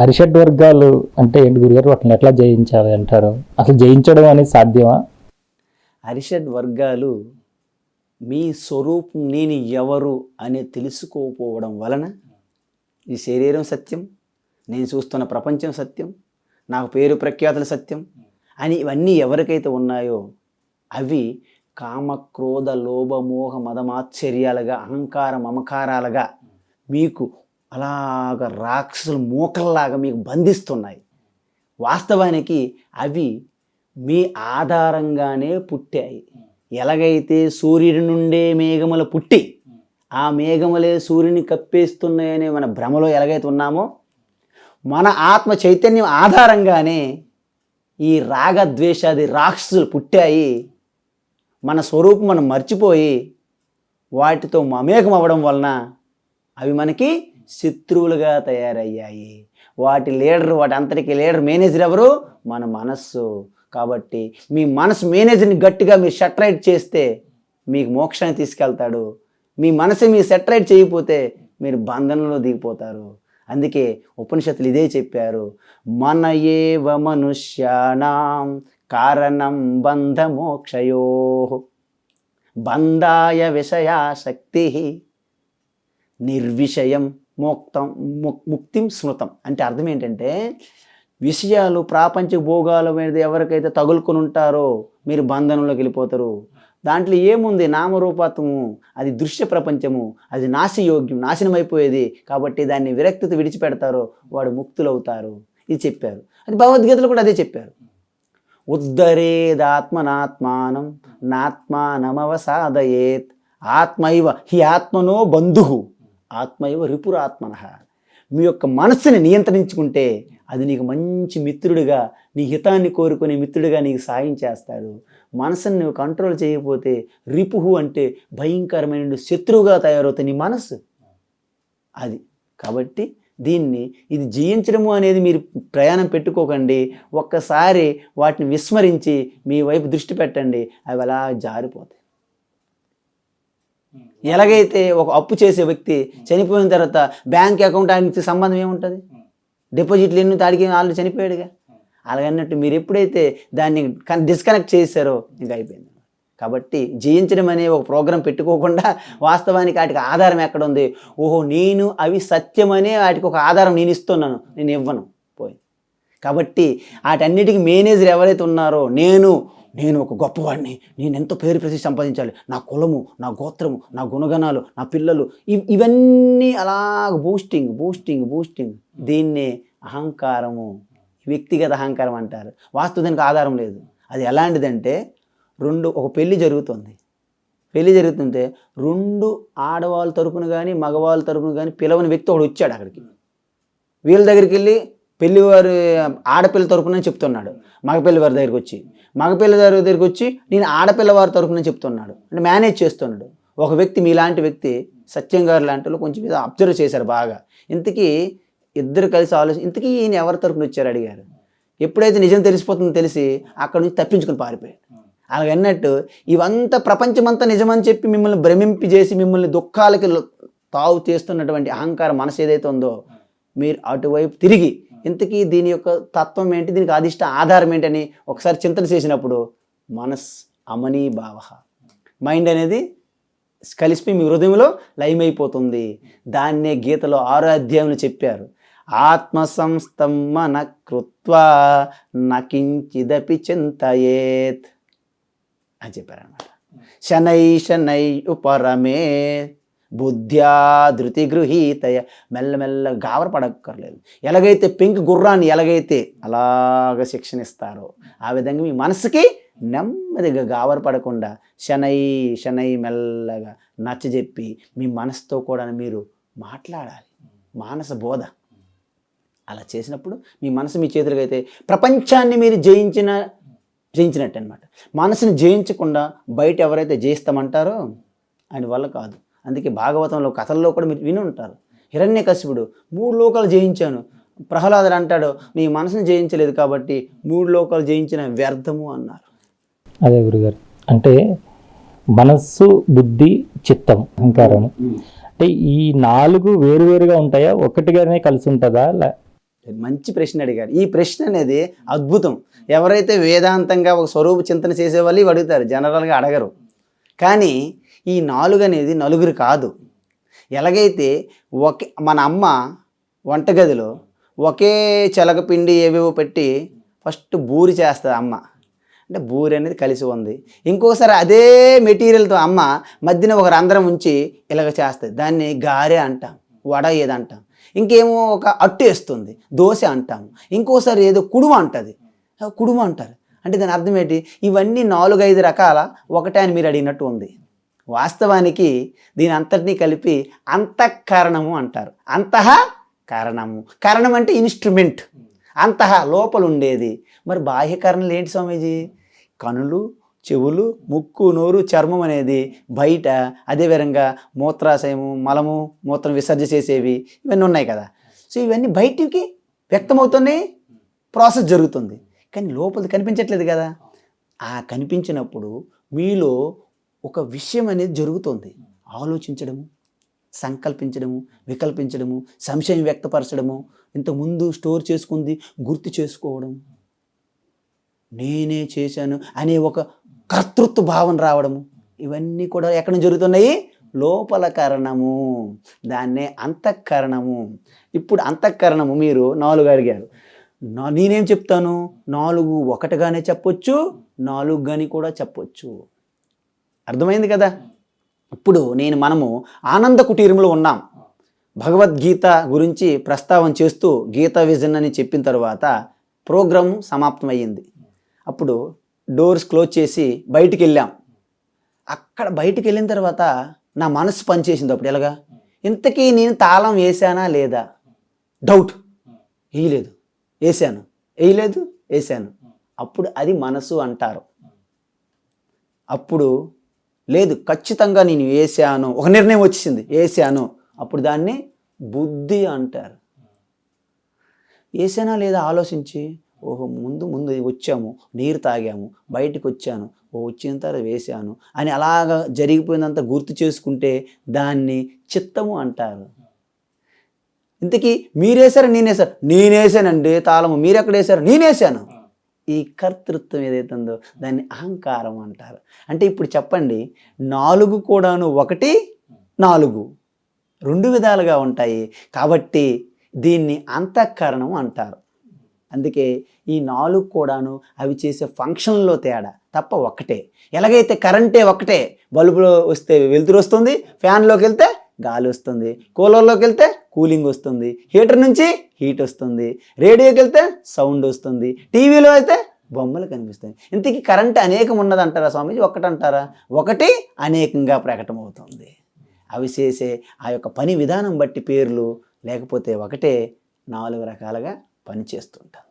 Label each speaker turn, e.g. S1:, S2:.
S1: అరిషడ్ వర్గాలు అంటే ఏంటి గురుగారు? వాటిని ఎట్లా జయించాలి అంటారు? అసలు జయించడం అనేది సాధ్యమా?
S2: అరిషడ్ వర్గాలు మీ స్వరూపం నేను ఎవరు అని తెలుసుకోకపోవడం వలన ఈ శరీరం సత్యం, నేను చూస్తున్న ప్రపంచం సత్యం, నాకు పేరు ప్రఖ్యాతులు సత్యం అని ఇవన్నీ ఎవరికైతే ఉన్నాయో అవి కామ క్రోధ లోభ మోహ మదమాశ్చర్యాలుగా అహంకార మమకారాలుగా మీకు అలాగ రాక్షసుల మూకల్లాగా మీకు బంధిస్తున్నాయి. వాస్తవానికి అవి మీ ఆధారంగానే పుట్టాయి. ఎలాగైతే సూర్యుడి నుండే మేఘములు పుట్టి ఆ మేఘములే సూర్యుని కప్పేస్తున్నాయనే మన భ్రమలో ఎలాగైతే ఉన్నామో, మన ఆత్మ చైతన్యం ఆధారంగానే ఈ రాగద్వేషాది రాక్షసులు పుట్టాయి. మన స్వరూపం మనం మర్చిపోయి వాటితో మమేకం అవ్వడం వలన అవి మనకి శత్రువులుగా తయారయ్యాయి. వాటి అంతటికి లీడర్ మేనేజర్ ఎవరు? మన మనస్సు. కాబట్టి మీ మనసు మేనేజర్ని గట్టిగా మీరు సెటరైట్ చేస్తే మీకు మోక్షాన్ని తీసుకెళ్తాడు. మీ మనసు మీరు సెటరైట్ చేయకపోతే మీరు బంధనంలో దిగిపోతారు. అందుకే ఉపనిషత్తులు ఇదే చెప్పారు, మన ఏవ మనుష్యానాం కారణం బంధ మోక్షయో బంధాయ విషయాశక్తి నిర్విషయం ముక్తిం స్మృతం. అంటే అర్థం ఏంటంటే, విషయాలు ప్రాపంచిక భోగాల మీద ఎవరికైతే తగులుకొని ఉంటారో మీరు బంధనంలోకి వెళ్ళిపోతారు. దాంట్లో ఏముంది? నామరూపాత్మము, అది దృశ్య ప్రపంచము, అది నాశనం అయిపోయేది. కాబట్టి దాన్ని విరక్తితో విడిచిపెడతారో వాడు ముక్తులవుతారు. ఇది చెప్పారు. అది భగవద్గీతలో కూడా అదే చెప్పారు. ఉద్ధరేదాత్మనాత్మానం నాత్మానమవసాదయేత్ ఆత్మైవ హి ఆత్మనో బంధుః ఆత్మైవ రిపురాత్మనః. మీ యొక్క మనస్సుని నియంత్రించుకుంటే అది నీకు మంచి మిత్రుడిగా, నీ హితాన్ని కోరుకునే మిత్రుడిగా నీకు సాయం చేస్తాడు. మనసుని నువ్వు కంట్రోల్ చేయకపోతే రిపుహు అంటే భయంకరమైన శత్రువుగా తయారవుతుంది నీ మనస్సు. అది కాబట్టి ఇది జయించడము అనేది మీరు ప్రయాణం పెట్టుకోకండి. ఒక్కసారి వాటిని విస్మరించి మీ వైపు దృష్టి పెట్టండి, అవి అలా జారిపోతాయి. ఎలాగైతే ఒక అప్పు చేసే వ్యక్తి చనిపోయిన తర్వాత బ్యాంక్ అకౌంట్ ఆయనకి సంబంధం ఏముంటుంది? డిపాజిట్లు ఎన్ని తాడికి ఆల్రెడీ చనిపోయాడుగా. అలాగన్నట్టు మీరు ఎప్పుడైతే దాన్ని డిస్కనెక్ట్ చేశారో ఇంకా అయిపోయింది. కాబట్టి జయించడం అనే ఒక ప్రోగ్రాం పెట్టుకోకుండా వాస్తవానికి వాటికి ఆధారం ఎక్కడ ఉంది? ఓహో, నేను అవి సత్యమనే వాటికి ఒక ఆధారం నేను ఇస్తున్నాను, నేను ఇవ్వను పోయి. కాబట్టి వాటన్నిటికీ మేనేజర్ ఎవరైతే ఉన్నారో, నేను ఒక గొప్పవాడిని, నేను ఎంతో పేరు ప్రసిద్ధి సంపాదించాలి, నా కులము, నా గోత్రము, నా గుణగణాలు, నా పిల్లలు, ఇవన్నీ అలాగ బూస్టింగ్. దీన్నే అహంకారము, వ్యక్తిగత అహంకారం అంటారు. వాస్తవానికి ఆధారం లేదు. అది ఎలాంటిదంటే, ఒక పెళ్లి జరుగుతుంటే 2 ఆడవాళ్ళ తరపున కానీ మగవాళ్ళ తరపున కానీ పిలవని వ్యక్తి ఒకడు వచ్చాడు అక్కడికి. వీళ్ళ దగ్గరికి వెళ్ళి పెళ్లివారు ఆడపిల్ల తరపున చెప్తున్నాడు, మగపిల్లవారి దగ్గరికి వచ్చి నేను ఆడపిల్లవారి తరపున చెప్తున్నాడు. అంటే మేనేజ్ చేస్తున్నాడు. ఒక వ్యక్తి, మీలాంటి వ్యక్తి, సత్యం గారు లాంటి వాళ్ళు కొంచెం మీద అబ్జర్వ్ చేశారు బాగా. ఇంతకీ ఇద్దరు కలిసి ఇంతకీ ఈయన ఎవరి తరపున వచ్చారు అడిగారు. ఎప్పుడైతే నిజం తెలిసిపోతుందో తెలిసి అక్కడ నుంచి తప్పించుకుని పారిపోయాడు. అలాగన్నట్టు ఇవంతా ప్రపంచమంతా నిజమని చెప్పి మిమ్మల్ని భ్రమింపజేసి మిమ్మల్ని దుఃఖాలకి తావు చేస్తున్నటువంటి అహంకార మనసు ఏదైతే ఉందో, మీరు అటువైపు తిరిగి ఇంతకీ దీని యొక్క తత్వం ఏంటి, దీనికి అధిష్ట ఆధారం ఏంటని ఒకసారి చింతన చేసినప్పుడు మనస్ అమనీ భావ, మైండ్ అనేది కలిసిపోయి మీ హృదయంలో లయమైపోతుంది. దాన్నే గీతలో 6వ అధ్యాయంలో చెప్పారు, ఆత్మ సంస్థం మన కృత్వా నకించిదపి చింతయేత్ అని చెప్పారనమాట. శనై ఉపరమే బుద్ధ్యా ధృతి గృహీతయ. మెల్లమెల్ల గాబరపడక్కర్లేదు. ఎలాగైతే పెంకి గుర్రాన్ని ఎలాగైతే అలాగ శిక్షణ ఇస్తారో ఆ విధంగా మీ మనసుకి నెమ్మదిగా గాబరపడకుండా శనై మెల్లగా నచ్చజెప్పి మీ మనసుతో కూడా మీరు మాట్లాడాలి. మానస బోధ అలా చేసినప్పుడు మీ మనసు మీ చేతులకు అయితే ప్రపంచాన్ని మీరు జయించినట్టు అనమాట. మనసుని జయించకుండా బయట ఎవరైతే జయిస్తామంటారో ఆయన వల్ల కాదు. అందుకే భాగవతంలో కథల్లో కూడా మీరు విని ఉంటారు. హిరణ్యకశిపుడు 3 లోకాలు జయించాను, ప్రహ్లాదుడు అంటాడు నీ మనసుని జయించలేదు కాబట్టి 3 లోకాలు జయించిన వ్యర్థము అన్నారు.
S1: అదే గురుగారు, అంటే మనస్సు, బుద్ధి, చిత్తం, అహంకారము, అంటే ఈ 4 వేరువేరుగా ఉంటాయా, ఒకటిగానే కలిసి ఉంటుందా?
S2: మంచి ప్రశ్న అడిగారు. ఈ ప్రశ్న అనేది అద్భుతం. ఎవరైతే వేదాంతంగా ఒక స్వరూప చింతన చేసేవాళ్ళు ఇవి అడుగుతారు, జనరల్గా అడగరు. కానీ ఈ 4 అనేది నలుగురు కాదు. ఎలాగైతే మన అమ్మ వంటగదిలో ఒకే చెలగపిండి ఏవేవో పెట్టి ఫస్ట్ బూరి చేస్తుంది అమ్మ, అంటే బూరి అనేది కలిసి ఉంది. ఇంకోసారి అదే మెటీరియల్తో అమ్మ మధ్యన ఒక రంధ్రం ఉంచి ఇలాగ చేస్తుంది, దాన్ని గారె అంటాం, వడ ఏదంటాం. ఇంకేమో ఒక అట్టు వేస్తుంది, దోశ అంటాము. ఇంకోసారి ఏదో కుడుమ అంటుంది, కుడుమ అంటారు. అంటే దాని అర్థం ఏంటి? ఇవన్నీ 4-5 రకాల ఒకటే అని మీరు అడిగినట్టు ఉంది. వాస్తవానికి దీని అంతటినీ కలిపి అంతఃకరణము అంటారు. అంతః కారణము, కారణం అంటే ఇన్స్ట్రుమెంట్, అంతః లోపల ఉండేది. మరి బాహ్యకరణలు ఏంటి స్వామీజీ? కనులు, చెవులు, ముక్కు, నోరు, చర్మం అనేది బయట. అదేవిధంగా మూత్రాశయము, మలము, మూత్రం విసర్జన చేసేవి ఇవన్నీ ఉన్నాయి కదా. సో ఇవన్నీ బయటికి వ్యక్తమవుతున్నాయి, ప్రాసెస్ జరుగుతుంది. కానీ లోపలిది కనిపించట్లేదు కదా. ఆ కనిపించినప్పుడు మీలో ఒక విషయం అనేది జరుగుతుంది. ఆలోచించడము, సంకల్పించడము, వికల్పించడము, సంశయం వ్యక్తపరచడము, ఇంతకుముందు స్టోర్ చేసుకుంది గుర్తు చేసుకోవడం, నేనే చేశాను అనే ఒక కర్తృత్వ భావన రావడము, ఇవన్నీ కూడా ఎక్కడ నుంచి జరుగుతున్నాయి? లోపల కరణము, దాన్నే అంతఃకరణము. ఇప్పుడు అంతఃకరణము మీరు 4 అడిగారు. నేనేం చెప్తాను? 4 ఒకటిగానే చెప్పొచ్చు, 4 గాని కూడా చెప్పొచ్చు. అర్థమైంది కదా. ఇప్పుడు మనము ఆనంద కుటీరంలో ఉన్నాం. భగవద్గీత గురించి ప్రస్తావన చేస్తూ గీతా విజన్ అని చెప్పిన తర్వాత ప్రోగ్రాం సమాప్తం అయ్యింది. అప్పుడు డోర్స్ క్లోజ్ చేసి బయటికి వెళ్ళాం. అక్కడ బయటికి వెళ్ళిన తర్వాత నా మనసు పనిచేసింది. అప్పుడు ఎలాగా? ఇంతకీ నేను తాళం వేసానా లేదా? డౌట్. వేయలేదు, వేసాను, వేయలేదు, వేసాను. అప్పుడు అది మనసు అంటారు. అప్పుడు లేదు, ఖచ్చితంగా నేను వేసాను, ఒక నిర్ణయం వచ్చేసింది, వేసాను, అప్పుడు దాన్ని బుద్ధి అంటారు. వేసానా లేదా ఆలోచించి, ఓహో ముందు వచ్చాము, నీరు తాగాము, బయటికి వచ్చాను, వచ్చిన తర్వాత వేసాను అని అలాగా జరిగిపోయిందంతా గుర్తు చేసుకుంటే దాన్ని చిత్తము అంటారు. ఇంతకీ మీరేసారా నేనేసారు? నేనేసానండి తాళము. మీరెక్కడ వేసారు? నేనేసాను. ఈ కర్తృత్వం ఏదైతే ఉందో దాన్ని అహంకారం అంటారు. అంటే ఇప్పుడు చెప్పండి, 4 కూడాను 1, 4 2 విధాలుగా ఉంటాయి. కాబట్టి దీన్ని అంతఃకరణం అంటారు. అందుకే ఈ 4 కూడాను అవి చేసే ఫంక్షన్లో తేడా తప్ప ఒకటే. ఎలాగైతే కరెంటే ఒకటే, బల్బులో వస్తే వెలుతురు వస్తుంది, ఫ్యాన్లోకి వెళ్తే గాలి వస్తుంది, కూలర్లోకి వెళ్తే కూలింగ్ వస్తుంది, హీటర్ నుంచి హీట్ వస్తుంది, రేడియోకి వెళ్తే సౌండ్ వస్తుంది, టీవీలో అయితే బొమ్మలు కనిపిస్తాయి. ఇంతకీ కరెంట్ అనేకం ఉన్నదంటారా స్వామీజీ? ఒకటంటారా? ఒకటి అనేకంగా ప్రకటమవుతుంది. అవి చేసే ఆ యొక్క పని విధానం బట్టి పేర్లు, లేకపోతే ఒకటే 4 రకాలుగా పనిచేస్తుంటారు.